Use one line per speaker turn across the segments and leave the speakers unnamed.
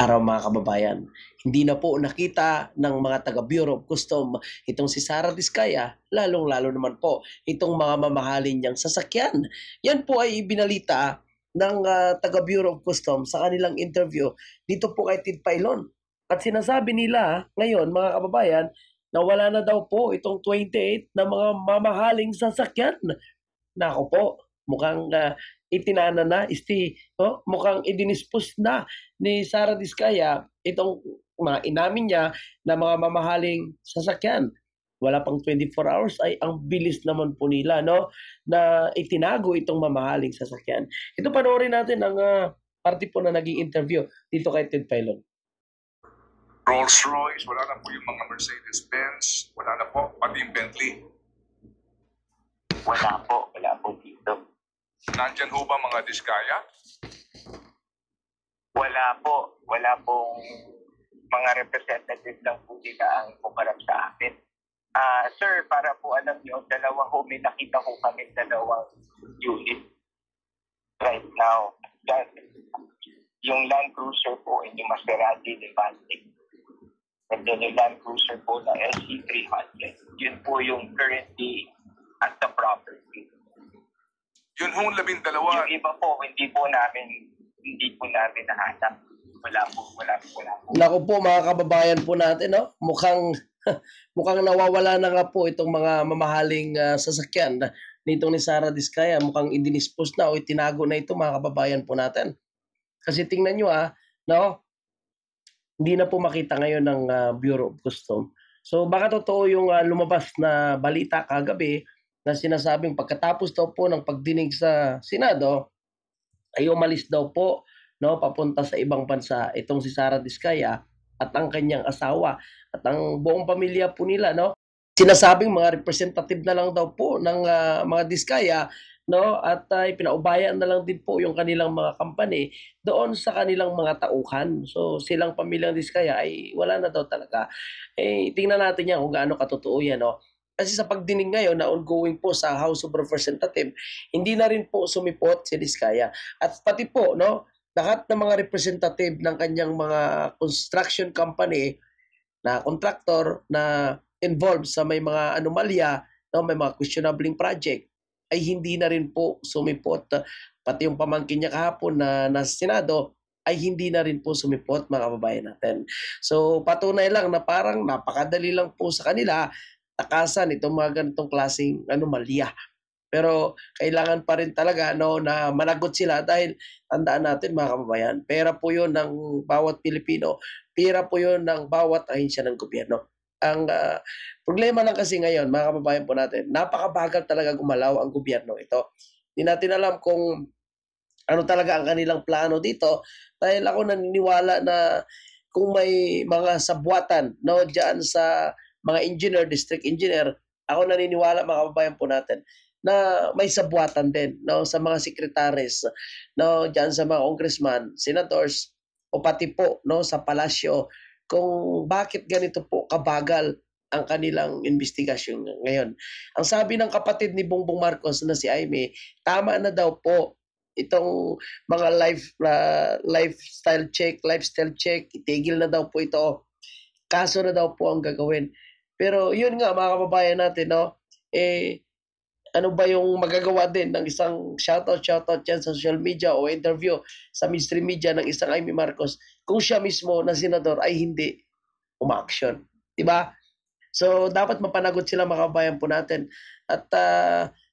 araw mga kababayan. Hindi na po nakita ng mga taga Bureau of Custom itong si Sara Diskaya, lalong-lalo naman po itong mga mamahalin niyang sasakyan. Yan po ay ibinalita ng taga Bureau of Custom sa kanilang interview dito po kay Ted Pailon. At sinasabi nila ngayon mga kababayan na wala na daw po itong 28 na mga mamahaling sasakyan. Nako po, mukhang itinana na, mukhang idinispose na ni Sara Diskaya itong mga inamin niya na mga mamahaling sasakyan. Wala pang 24 hours ay ang bilis naman po nila, no, na itinago itong mamahaling sasakyan. Ito, panoorin natin ang parte po na naging interview dito kay Ted Pailon.
Rolls-Royce, wala na po yung mga Mercedes-Benz, wala na po, pati yung Bentley.
Wala po dito.
Nandyan ho ba mga Diskaya?
Wala pong mga representative lang po nila ang pumarap sa akin. Sir, para po alam niyo, may nakita ko kami dalawang unit right now. Yung Land Cruiser po, yung Maserati Levante. And then yung Land Cruiser po na SC300. Yun po yung currently at the property.
Yun hong 12.
Yung iba po, hindi po namin nahanap. Wala po.
Naku po mga kababayan po natin, no? Mukhang nawawala na nga po itong mga mamahaling sasakyan nitong ni Sara Diskaya. Mukhang idinispose na o itinago na ito mga kababayan po natin. Kasi tingnan nyo no? Hindi na po makita ngayon ng Bureau of Custom. So baka totoo yung lumabas na balita kagabi na sinasabing pagkatapos daw po ng pagdinig sa Senado ay umalis daw po, no, papunta sa ibang bansa itong si Sara Diskaya at ang kanyang asawa at ang buong pamilya po nila, no. Sinasabing mga representative na lang daw po ng mga Diskaya, no, at pinaubayan na lang din po yung kanilang mga company doon sa kanilang mga tauhan. So silang pamilyang Diskaya ay wala na daw talaga. Tingnan natin yan kung gaano katotoo yan, no. Kasi sa pagdinig ngayon na ongoing po sa House of Representatives, hindi na rin po sumipot si Diskaya. At pati po, no, lahat ng mga representative ng kanyang mga construction company na contractor na involved sa may mga anomalya, no, may mga questionable project, ay hindi na rin po sumipot. Pati yung pamangkin niya kahapon na nasa Senado, ay hindi na rin po sumipot mga kababayan natin. So patunay lang na parang napakadali lang po sa kanila takasan itong mga ganitong klaseng anomalya. Pero kailangan pa rin talaga, no, na managot sila dahil tandaan natin mga kababayan, pera po yun ng bawat Pilipino, pera po yun ng bawat ahensya ng gobyerno. Ang problema lang kasi ngayon mga kababayan po natin, napakabagal talaga gumalaw ang gobyerno ito. Hindi natin alam kung ano talaga ang kanilang plano dito dahil ako naniniwala na kung may mga sabwatan, no, dyan sa mga engineer, district engineer, ako naniniwala mga kababayan po natin na may sabwatan din, no, sa mga secretaries, no, diyan sa mga congressman, senators o pati po, no, sa palasyo kung bakit ganito po kabagal ang kanilang investigasyon ngayon. Ang sabi ng kapatid ni Bongbong Marcos na si Aimee, tama na daw po itong mga lifestyle check, itigil na daw po ito. Kaso na daw po ang gagawin. Pero yun nga mga kababayan natin, no, ano ba yung magagawa din ng isang shoutout yan sa social media o interview sa mainstream media ng isang Aimee Marcos kung siya mismo na senador ay hindi uma-action, di ba? So dapat mapanagot sila mga kababayan po natin at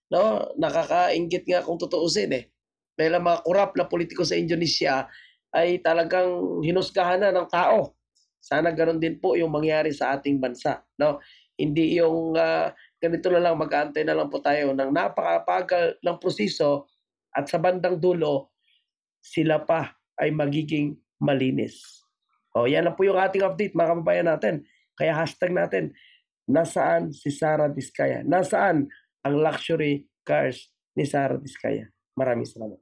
no, nakakainggit nga kung tutuusin dahil ang mga korap na politiko sa Indonesia ay talagang hinusgahan na ng tao. Sana ganoon din po yung mangyari sa ating bansa, no? Hindi yung ganito na lang, mag-aantay na lang po tayo ng napakapagal ng proseso at sa bandang dulo sila pa ay magiging malinis. Yan lang po yung ating update mga kababayan natin. Kaya hashtag natin, nasaan si Sara Diskaya? Nasaan ang luxury cars ni Sara Diskaya? Maraming salamat.